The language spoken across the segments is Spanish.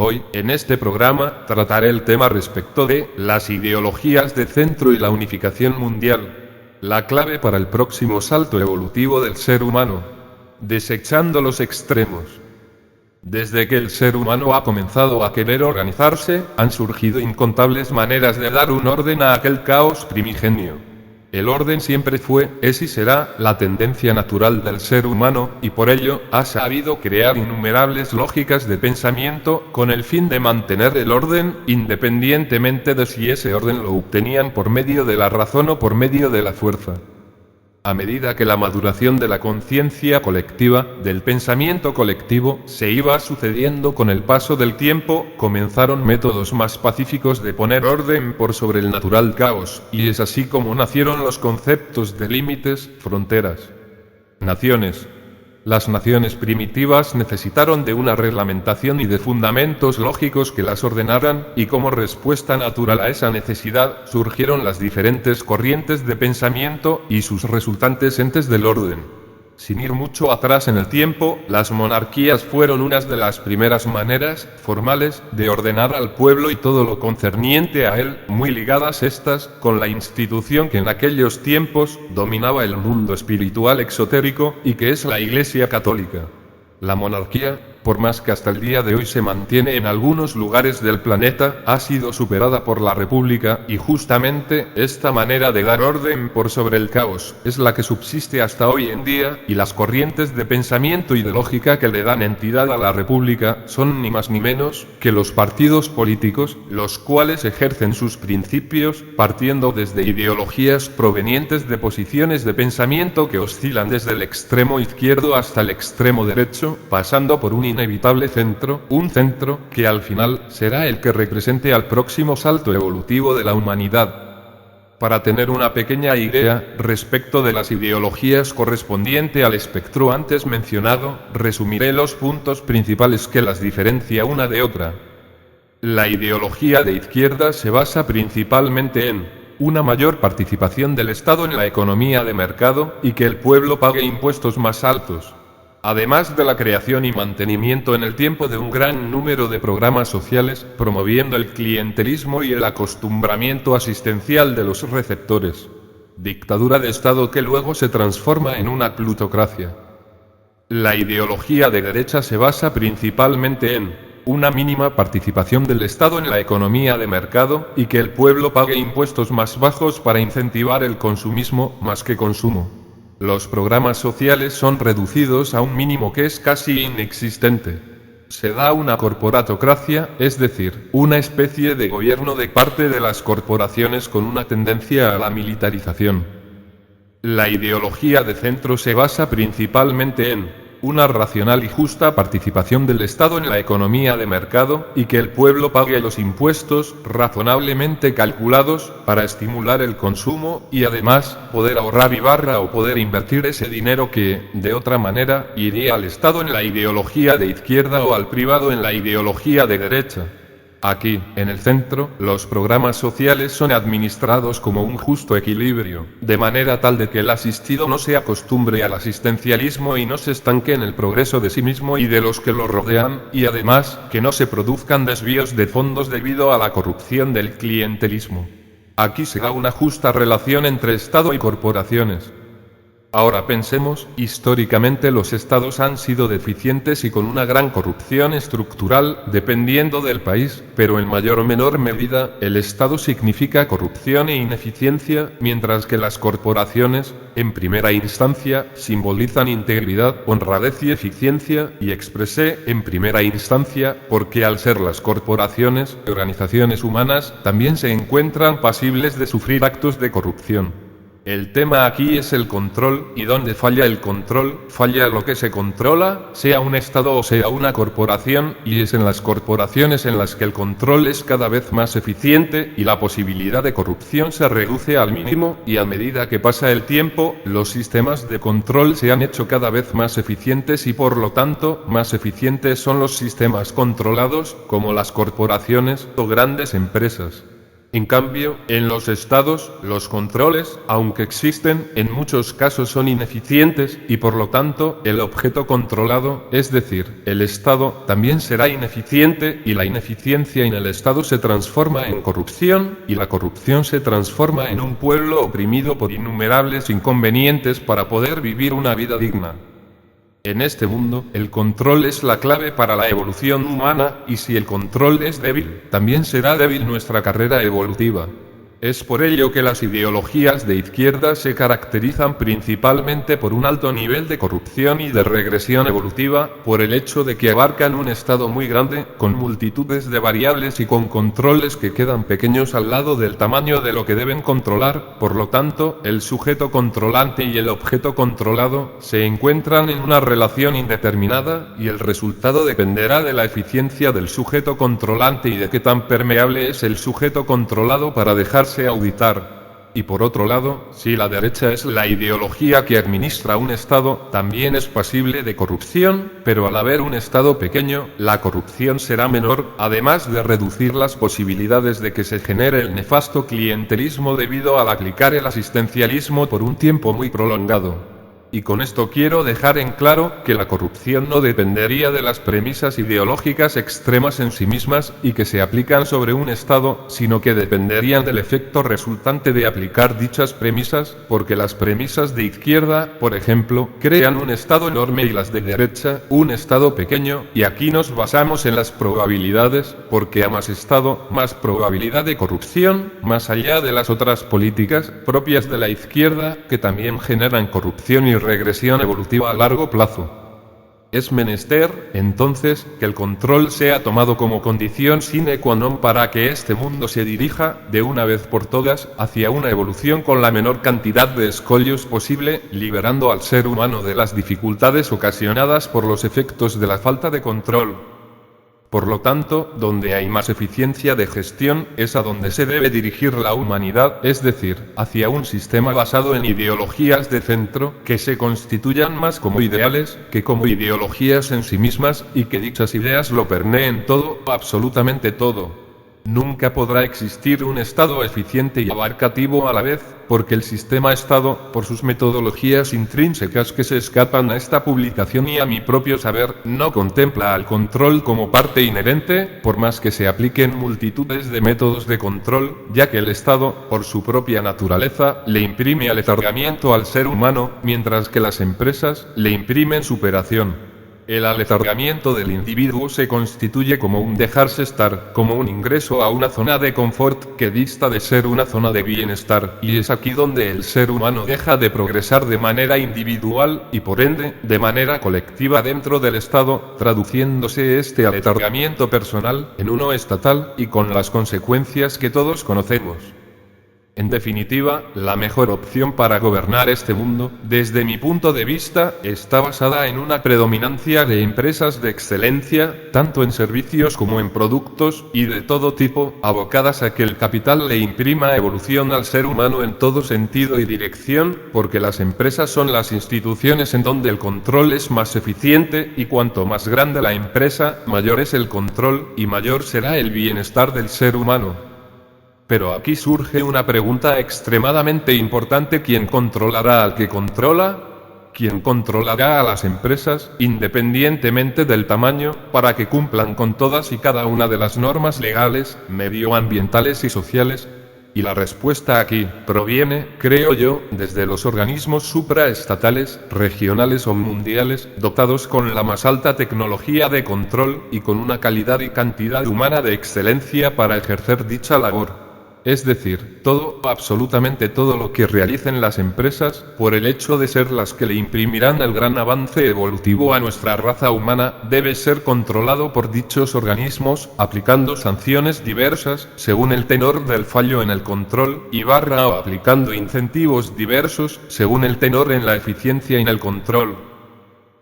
Hoy, en este programa, trataré el tema respecto de las ideologías de centro y la unificación mundial, la clave para el próximo salto evolutivo del ser humano, desechando los extremos. Desde que el ser humano ha comenzado a querer organizarse, han surgido incontables maneras de dar un orden a aquel caos primigenio. El orden siempre fue, es y será, la tendencia natural del ser humano, y por ello, ha sabido crear innumerables lógicas de pensamiento, con el fin de mantener el orden, independientemente de si ese orden lo obtenían por medio de la razón o por medio de la fuerza. A medida que la maduración de la conciencia colectiva, del pensamiento colectivo, se iba sucediendo con el paso del tiempo, comenzaron métodos más pacíficos de poner orden por sobre el natural caos, y es así como nacieron los conceptos de límites, fronteras, naciones. Las naciones primitivas necesitaron de una reglamentación y de fundamentos lógicos que las ordenaran, y como respuesta natural a esa necesidad, surgieron las diferentes corrientes de pensamiento y sus resultantes entes del orden. Sin ir mucho atrás en el tiempo, las monarquías fueron unas de las primeras maneras, formales, de ordenar al pueblo y todo lo concerniente a él, muy ligadas estas, con la institución que en aquellos tiempos, dominaba el mundo espiritual exotérico, y que es la Iglesia Católica. La monarquía, por más que hasta el día de hoy se mantiene en algunos lugares del planeta, ha sido superada por la república, y justamente, esta manera de dar orden por sobre el caos, es la que subsiste hasta hoy en día, y las corrientes de pensamiento y de lógica que le dan entidad a la república, son ni más ni menos, que los partidos políticos, los cuales ejercen sus principios, partiendo desde ideologías provenientes de posiciones de pensamiento que oscilan desde el extremo izquierdo hasta el extremo derecho, pasando por un inevitable centro, un centro que al final será el que represente al próximo salto evolutivo de la humanidad. Para tener una pequeña idea respecto de las ideologías correspondiente al espectro antes mencionado, resumiré los puntos principales que las diferencia una de otra. La ideología de izquierda se basa principalmente en una mayor participación del Estado en la economía de mercado, y que el pueblo pague impuestos más altos. Además de la creación y mantenimiento en el tiempo de un gran número de programas sociales, promoviendo el clientelismo y el acostumbramiento asistencial de los receptores. Dictadura de Estado que luego se transforma en una plutocracia. La ideología de derecha se basa principalmente en una mínima participación del Estado en la economía de mercado, y que el pueblo pague impuestos más bajos para incentivar el consumismo, más que consumo. Los programas sociales son reducidos a un mínimo que es casi inexistente. Se da una corporatocracia, es decir, una especie de gobierno de parte de las corporaciones con una tendencia a la militarización. La ideología de centro se basa principalmente en una racional y justa participación del Estado en la economía de mercado, y que el pueblo pague los impuestos razonablemente calculados para estimular el consumo y además poder ahorrar o poder invertir ese dinero que, de otra manera, iría al Estado en la ideología de izquierda o al privado en la ideología de derecha. Aquí, en el centro, los programas sociales son administrados como un justo equilibrio, de manera tal de que el asistido no se acostumbre al asistencialismo y no se estanque en el progreso de sí mismo y de los que lo rodean, y además, que no se produzcan desvíos de fondos debido a la corrupción del clientelismo. Aquí se da una justa relación entre Estado y corporaciones. Ahora pensemos, históricamente los estados han sido deficientes y con una gran corrupción estructural, dependiendo del país, pero en mayor o menor medida, el Estado significa corrupción e ineficiencia, mientras que las corporaciones, en primera instancia, simbolizan integridad, honradez y eficiencia, y expresé, en primera instancia, porque al ser las corporaciones, organizaciones humanas, también se encuentran pasibles de sufrir actos de corrupción. El tema aquí es el control, y donde falla el control, falla lo que se controla, sea un Estado o sea una corporación, y es en las corporaciones en las que el control es cada vez más eficiente, y la posibilidad de corrupción se reduce al mínimo, y a medida que pasa el tiempo, los sistemas de control se han hecho cada vez más eficientes y por lo tanto, más eficientes son los sistemas controlados, como las corporaciones o grandes empresas. En cambio, en los estados, los controles, aunque existen, en muchos casos son ineficientes, y por lo tanto, el objeto controlado, es decir, el estado, también será ineficiente, y la ineficiencia en el estado se transforma en corrupción, y la corrupción se transforma en un pueblo oprimido por innumerables inconvenientes para poder vivir una vida digna. En este mundo, el control es la clave para la evolución humana, y si el control es débil, también será débil nuestra carrera evolutiva. Es por ello que las ideologías de izquierda se caracterizan principalmente por un alto nivel de corrupción y de regresión evolutiva, por el hecho de que abarcan un estado muy grande, con multitudes de variables y con controles que quedan pequeños al lado del tamaño de lo que deben controlar. Por lo tanto, el sujeto controlante y el objeto controlado se encuentran en una relación indeterminada, y el resultado dependerá de la eficiencia del sujeto controlante y de qué tan permeable es el sujeto controlado para dejarse auditar. Y por otro lado, si la derecha es la ideología que administra un Estado, también es pasible de corrupción, pero al haber un Estado pequeño, la corrupción será menor, además de reducir las posibilidades de que se genere el nefasto clientelismo debido al aplicar el asistencialismo por un tiempo muy prolongado. Y con esto quiero dejar en claro que la corrupción no dependería de las premisas ideológicas extremas en sí mismas y que se aplican sobre un Estado, sino que dependerían del efecto resultante de aplicar dichas premisas, porque las premisas de izquierda, por ejemplo, crean un Estado enorme y las de derecha, un Estado pequeño, y aquí nos basamos en las probabilidades, porque a más Estado, más probabilidad de corrupción, más allá de las otras políticas propias de la izquierda, que también generan corrupción y regresión evolutiva a largo plazo. Es menester, entonces, que el control sea tomado como condición sine qua non para que este mundo se dirija, de una vez por todas, hacia una evolución con la menor cantidad de escollos posible, liberando al ser humano de las dificultades ocasionadas por los efectos de la falta de control. Por lo tanto, donde hay más eficiencia de gestión, es a donde se debe dirigir la humanidad, es decir, hacia un sistema basado en ideologías de centro, que se constituyan más como ideales, que como ideologías en sí mismas, y que dichas ideas lo perneen todo, absolutamente todo. Nunca podrá existir un Estado eficiente y abarcativo a la vez, porque el sistema Estado, por sus metodologías intrínsecas que se escapan a esta publicación y a mi propio saber, no contempla al control como parte inherente, por más que se apliquen multitudes de métodos de control, ya que el Estado, por su propia naturaleza, le imprime aletargamiento al ser humano, mientras que las empresas le imprimen superación. El aletargamiento del individuo se constituye como un dejarse estar, como un ingreso a una zona de confort que dista de ser una zona de bienestar, y es aquí donde el ser humano deja de progresar de manera individual, y por ende, de manera colectiva dentro del Estado, traduciéndose este aletargamiento personal en uno estatal, y con las consecuencias que todos conocemos. En definitiva, la mejor opción para gobernar este mundo, desde mi punto de vista, está basada en una predominancia de empresas de excelencia, tanto en servicios como en productos, y de todo tipo, abocadas a que el capital le imprima evolución al ser humano en todo sentido y dirección, porque las empresas son las instituciones en donde el control es más eficiente, y cuanto más grande la empresa, mayor es el control, y mayor será el bienestar del ser humano. Pero aquí surge una pregunta extremadamente importante: ¿quién controlará al que controla? ¿Quién controlará a las empresas, independientemente del tamaño, para que cumplan con todas y cada una de las normas legales, medioambientales y sociales? Y la respuesta aquí proviene, creo yo, desde los organismos supraestatales, regionales o mundiales, dotados con la más alta tecnología de control, y con una calidad y cantidad humana de excelencia para ejercer dicha labor. Es decir, todo, absolutamente todo lo que realicen las empresas, por el hecho de ser las que le imprimirán el gran avance evolutivo a nuestra raza humana, debe ser controlado por dichos organismos, aplicando sanciones diversas, según el tenor del fallo en el control, o aplicando incentivos diversos, según el tenor en la eficiencia en el control.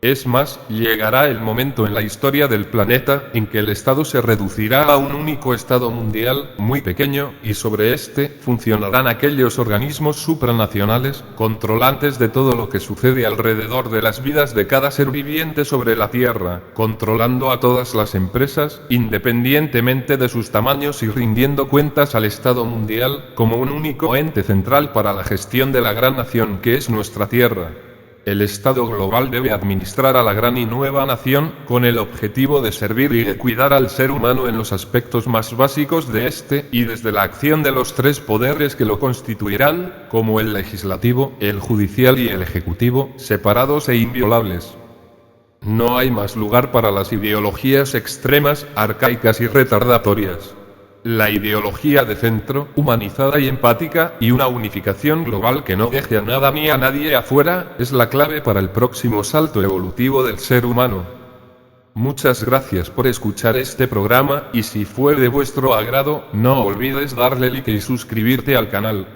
Es más, llegará el momento en la historia del planeta en que el Estado se reducirá a un único Estado mundial, muy pequeño, y sobre este funcionarán aquellos organismos supranacionales, controlantes de todo lo que sucede alrededor de las vidas de cada ser viviente sobre la Tierra, controlando a todas las empresas, independientemente de sus tamaños y rindiendo cuentas al Estado mundial, como un único ente central para la gestión de la gran nación que es nuestra Tierra. El Estado global debe administrar a la gran y nueva nación, con el objetivo de servir y de cuidar al ser humano en los aspectos más básicos de este, y desde la acción de los tres poderes que lo constituirán, como el legislativo, el judicial y el ejecutivo, separados e inviolables. No hay más lugar para las ideologías extremas, arcaicas y retardatorias. La ideología de centro, humanizada y empática, y una unificación global que no deje a nada ni a nadie afuera, es la clave para el próximo salto evolutivo del ser humano. Muchas gracias por escuchar este programa, y si fue de vuestro agrado, no olvides darle like y suscribirte al canal.